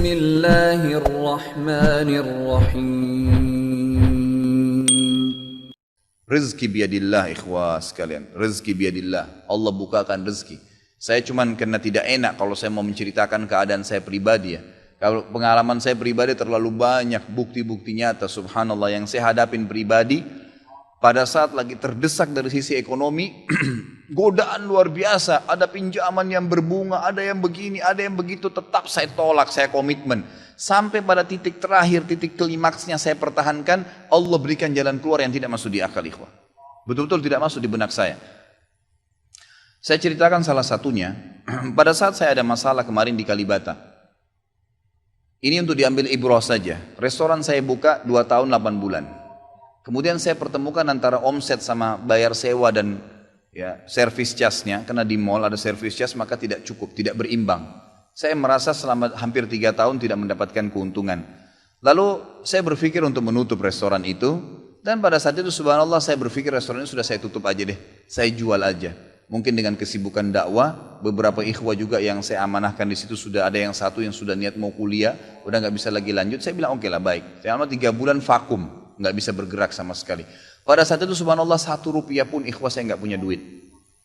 Bismillahirrahmanirrahim. Rezeki biadillah ikhwah sekalian. Rezeki biadillah. Allah bukakan rezeki. Saya cuman karena tidak enak kalau saya mau menceritakan keadaan saya pribadi ya. Kalau pengalaman saya pribadi terlalu banyak bukti-bukti nyata subhanallah yang saya hadapin pribadi. Pada saat lagi terdesak dari sisi ekonomi, godaan luar biasa. Ada pinjaman yang berbunga, ada yang begini, ada yang begitu. Tetap saya tolak, saya komitmen. Sampai pada titik terakhir, titik klimaksnya saya pertahankan. Allah berikan jalan keluar yang tidak masuk di akal ikhwah. Betul-betul tidak masuk di benak saya. Saya ceritakan salah satunya. Pada saat saya ada masalah kemarin di Kalibata. Ini untuk diambil ibrah saja. Restoran saya buka 2 tahun 8 bulan. Kemudian saya pertemukan antara omset sama bayar sewa dan ya, servis casnya. Karena di mall ada servis cas maka tidak cukup, tidak berimbang. Saya merasa selama hampir 3 tahun tidak mendapatkan keuntungan. Lalu saya berpikir untuk menutup restoran itu. Dan pada saat itu subhanallah saya berpikir restoran ini sudah saya tutup aja deh. Saya jual aja. Mungkin dengan kesibukan dakwah, beberapa ikhwah juga yang saya amanahkan di situ sudah ada yang satu yang sudah niat mau kuliah, udah nggak bisa lagi lanjut. Saya bilang oke lah baik. Selama 3 bulan vakum. Nggak bisa bergerak sama sekali. Pada saat itu subhanallah 1 rupiah pun ikhwah saya nggak punya duit.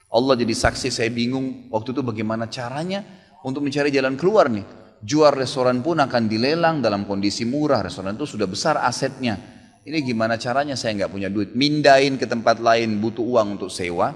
Allah jadi saksi saya bingung waktu itu bagaimana caranya untuk mencari jalan keluar nih. Jual restoran pun akan dilelang dalam kondisi murah. Restoran itu sudah besar asetnya. Ini gimana caranya saya nggak punya duit. Mindahin ke tempat lain butuh uang untuk sewa.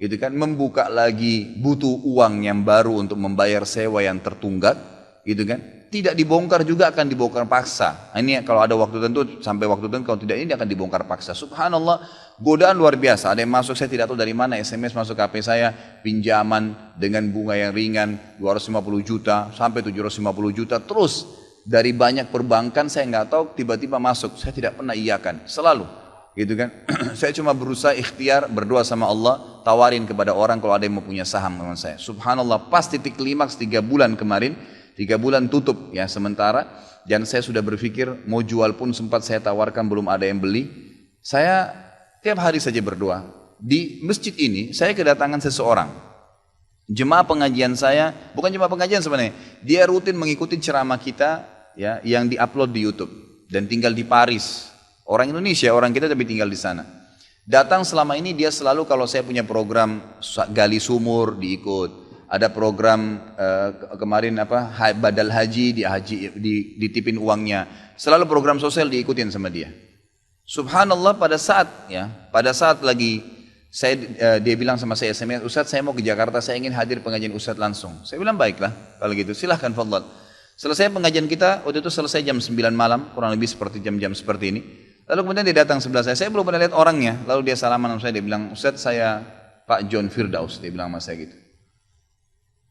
Gitu kan. Membuka lagi butuh uang yang baru untuk membayar sewa yang tertunggak. Gitu kan. Tidak dibongkar juga akan dibongkar paksa. Ini kalau ada waktu tentu sampai waktu tentu, kalau tidak ini akan dibongkar paksa. Subhanallah, godaan luar biasa. Ada yang masuk saya tidak tahu dari mana, SMS masuk ke HP saya, pinjaman dengan bunga yang ringan 250 juta sampai 750 juta terus dari banyak perbankan saya nggak tahu tiba-tiba masuk. Saya tidak pernah iyakan, selalu gitu kan. Saya cuma berusaha ikhtiar berdoa sama Allah, tawarin kepada orang kalau ada yang mau punya saham sama saya. Subhanallah, pas titik klimaks 3 bulan kemarin 3 bulan tutup ya sementara dan saya sudah berpikir mau jual pun sempat saya tawarkan belum ada yang beli. Saya tiap hari saja berdoa. Di masjid ini saya kedatangan seseorang. Jemaah pengajian saya, bukan jemaah pengajian sebenarnya. Dia rutin mengikuti ceramah kita ya yang diupload di YouTube dan tinggal di Paris. Orang Indonesia, orang kita tapi tinggal di sana. Datang selama ini dia selalu kalau saya punya program gali sumur diikut. Ada program kemarin badal haji, ditipin uangnya. Selalu program sosial diikutin sama dia. Subhanallah pada saat lagi dia bilang sama saya SMS, Ustadz saya mau ke Jakarta, saya ingin hadir pengajian Ustadz langsung. Saya bilang baiklah kalau gitu silahkan fadhal. Selesai pengajian kita waktu itu selesai jam 9 malam kurang lebih seperti jam-jam seperti ini. Lalu kemudian dia datang sebelah saya belum pernah lihat orangnya. Lalu dia salaman sama saya, dia bilang Ustadz saya Pak John Firdaus, dia bilang sama saya gitu.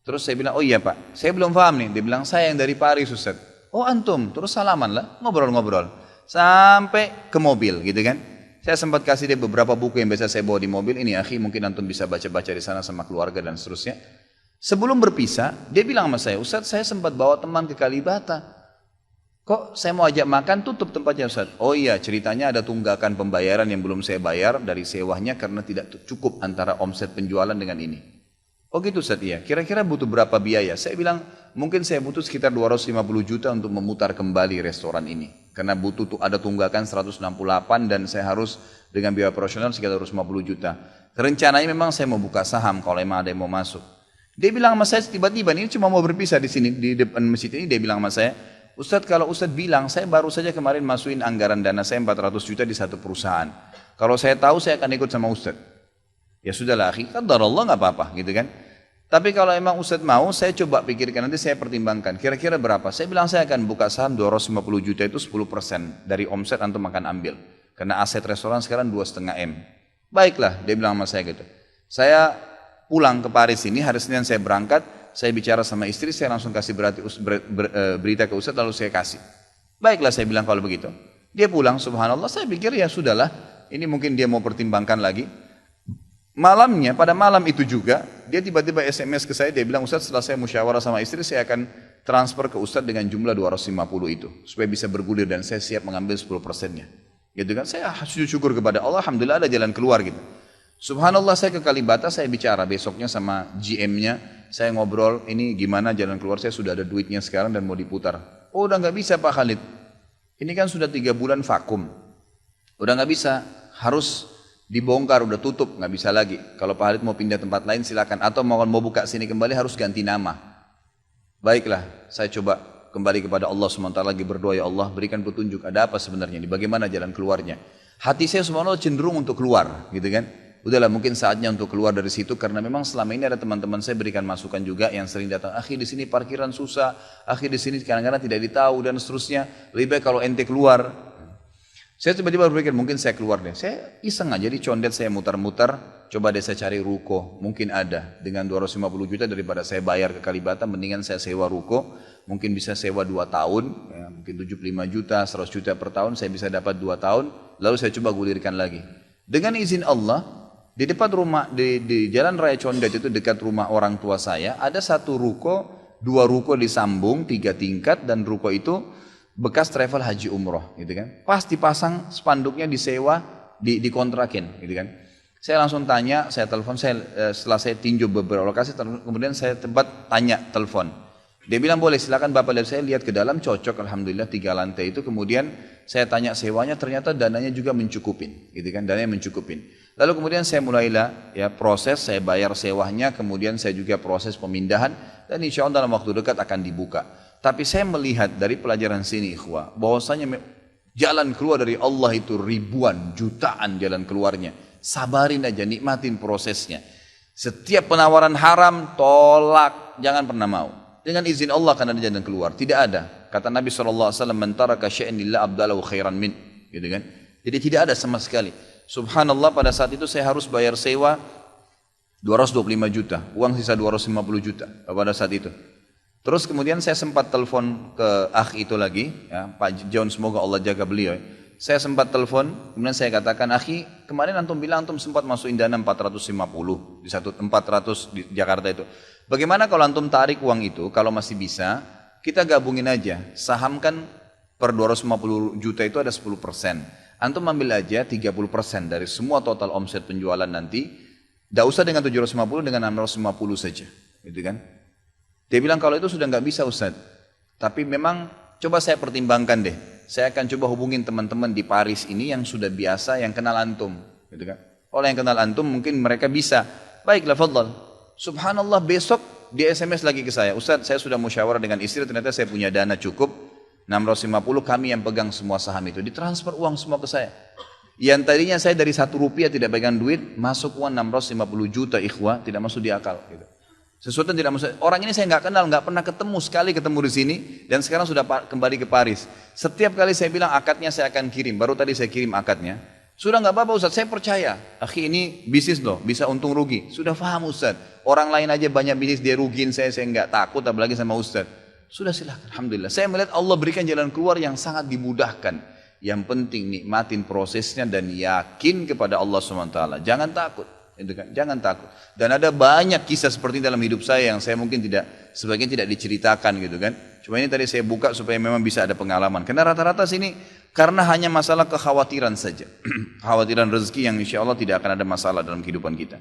Terus saya bilang, oh iya Pak, saya belum paham nih. Dia bilang, saya yang dari Paris Ustaz. Oh antum, terus salaman lah, ngobrol-ngobrol. Sampai ke mobil gitu kan. Saya sempat kasih dia beberapa buku yang biasa saya bawa di mobil. Ini akhi, mungkin antum bisa baca-baca di sana sama keluarga dan seterusnya. Sebelum berpisah, dia bilang sama saya, Ustaz saya sempat bawa teman ke Kalibata. Kok saya mau ajak makan, tutup tempatnya Ustaz. Oh iya, ceritanya ada tunggakan pembayaran yang belum saya bayar dari sewanya karena tidak cukup antara omset penjualan dengan ini. Oh gitu Ustaz, iya. Kira-kira butuh berapa biaya? Saya bilang mungkin saya butuh sekitar 250 juta untuk memutar kembali restoran ini. Karena butuh ada tunggakan 168 dan saya harus dengan biaya operasional sekitar 250 juta. Rencananya memang saya mau buka saham kalau memang ada yang mau masuk. Dia bilang sama saya tiba-tiba, ini cuma mau berpisah di sini di depan masjid ini, dia bilang sama saya, Ustaz kalau Ustaz bilang, saya baru saja kemarin masukin anggaran dana saya 400 juta di satu perusahaan. Kalau saya tahu saya akan ikut sama Ustaz. Ya sudahlah akhi, qadarullah nggak apa-apa gitu kan. Tapi kalau emang Ustaz mau, saya coba pikirkan, nanti saya pertimbangkan. Kira-kira berapa? Saya bilang saya akan buka saham 250 juta itu 10% dari omset antum akan ambil. Karena aset restoran sekarang 2,5 M. Baiklah, dia bilang sama saya gitu. Saya pulang ke Paris ini, hari Senin saya berangkat, saya bicara sama istri, saya langsung kasih berita ke Ustaz, lalu saya kasih. Baiklah saya bilang kalau begitu. Dia pulang, subhanallah, saya pikir ya sudahlah, ini mungkin dia mau pertimbangkan lagi. Malamnya, pada malam itu juga, dia tiba-tiba SMS ke saya, dia bilang, Ustaz setelah saya musyawarah sama istri, saya akan transfer ke Ustaz dengan jumlah 250 itu, supaya bisa bergulir dan saya siap mengambil 10%-nya. Gitu kan, saya sujud syukur kepada Allah, alhamdulillah ada jalan keluar gitu. Subhanallah saya ke Kalibata, saya bicara besoknya sama GM-nya, saya ngobrol, ini gimana jalan keluar, saya sudah ada duitnya sekarang dan mau diputar. Oh udah nggak bisa Pak Khalid, ini kan sudah 3 bulan vakum, udah nggak bisa, harus dibongkar, udah tutup, nggak bisa lagi. Kalau Pak Khalid mau pindah tempat lain silakan, atau mau buka sini kembali harus ganti nama. Baiklah, saya coba kembali kepada Allah SWT lagi berdoa, ya Allah berikan petunjuk, ada apa sebenarnya ini, bagaimana jalan keluarnya. Hati saya subhanallah cenderung untuk keluar, gitu kan. Udahlah mungkin saatnya untuk keluar dari situ, karena memang selama ini ada teman-teman saya berikan masukan juga yang sering datang, akhi di sini parkiran susah, akhi di sini kadang-kadang tidak ditahu dan seterusnya, lebih baik kalau ente keluar. Saya tiba-tiba berpikir mungkin saya keluar deh, saya iseng aja di condet, saya mutar-mutar, coba deh saya cari ruko, mungkin ada, dengan 250 juta daripada saya bayar ke Kalibata, mendingan saya sewa ruko, mungkin bisa sewa 2 tahun, ya, mungkin 75 juta, 100 juta per tahun, saya bisa dapat 2 tahun, lalu saya coba gulirkan lagi. Dengan izin Allah, di depan rumah, di Jalan Raya Condet itu dekat rumah orang tua saya, ada 1 ruko, 2 ruko disambung, 3 tingkat, dan ruko itu bekas travel haji umroh, gitu kan. Pas dipasang spanduknya disewa, dikontrakin, gitu kan. Saya langsung tanya, saya telepon, setelah saya tinjau beberapa lokasi, kemudian saya telepon. Dia bilang boleh, silakan Bapak lihat, saya lihat ke dalam, cocok, alhamdulillah 3 lantai itu. Kemudian saya tanya sewanya, ternyata dananya juga mencukupin, gitu kan, dananya mencukupin. Lalu kemudian saya mulailah ya proses, saya bayar sewanya, kemudian saya juga proses pemindahan, dan insya Allah dalam waktu dekat akan dibuka. Tapi saya melihat dari pelajaran sini ikhwah, bahwasanya jalan keluar dari Allah itu ribuan, jutaan jalan keluarnya. Sabarin aja, nikmatin prosesnya. Setiap penawaran haram, tolak, jangan pernah mau. Dengan izin Allah akan ada jalan keluar. Tidak ada. Kata Nabi SAW, "Man taraka syai'an lillah abdalahu khairan min." Gitu kan? Jadi tidak ada sama sekali. Subhanallah, pada saat itu saya harus bayar sewa 225 juta, uang sisa 250 juta pada saat itu. Terus kemudian saya sempat telepon ke akh itu lagi, ya, Pak John, semoga Allah jaga beliau. Saya sempat telepon, kemudian saya katakan, akhi, kemarin antum bilang antum sempat masukin dana 450 di 400 di Jakarta itu. Bagaimana kalau antum tarik uang itu, kalau masih bisa, kita gabungin aja, sahamkan per 250 juta itu ada 10%. Antum ambil aja 30% dari semua total omset penjualan nanti, tidak usah dengan 750, dengan 650 saja, gitu kan? Dia bilang kalau itu sudah nggak bisa Ustaz, tapi memang coba saya pertimbangkan deh. Saya akan coba hubungin teman-teman di Paris ini yang sudah biasa, yang kenal antum, gitu kan? Kalau yang kenal antum mungkin mereka bisa. Baiklah, fadhal. Subhanallah, besok dia SMS lagi ke saya, Ustaz, saya sudah musyawarah dengan istri, ternyata saya punya dana cukup. 650, kami yang pegang semua saham itu, ditransfer uang semua ke saya. Yang tadinya saya dari 1 rupiah tidak pegang duit, masuk uang 650 juta ikhwah, tidak masuk di akal. Gitu. Sesuatu yang tidak masuk. Orang ini saya nggak kenal, nggak pernah ketemu, sekali ketemu di sini, dan sekarang sudah kembali ke Paris. Setiap kali saya bilang akadnya saya akan kirim, baru tadi saya kirim akadnya. Sudah nggak apa-apa Ustaz, saya percaya. Akhi, ini bisnis loh, bisa untung rugi. Sudah paham Ustaz. Orang lain aja banyak bisnis dia rugiin saya nggak takut, apalagi sama Ustaz. Sudah silakan, alhamdulillah. Saya melihat Allah berikan jalan keluar yang sangat dimudahkan. Yang penting nikmatin prosesnya dan yakin kepada Allah SWT. Jangan takut, gitu kan? Jangan takut. Dan ada banyak kisah seperti dalam hidup saya yang saya mungkin sebagian tidak diceritakan, gitu kan? Cuma ini tadi saya buka supaya memang bisa ada pengalaman. Karena rata-rata sini karena hanya masalah kekhawatiran saja, kekhawatiran rezeki yang insya Allah tidak akan ada masalah dalam kehidupan kita.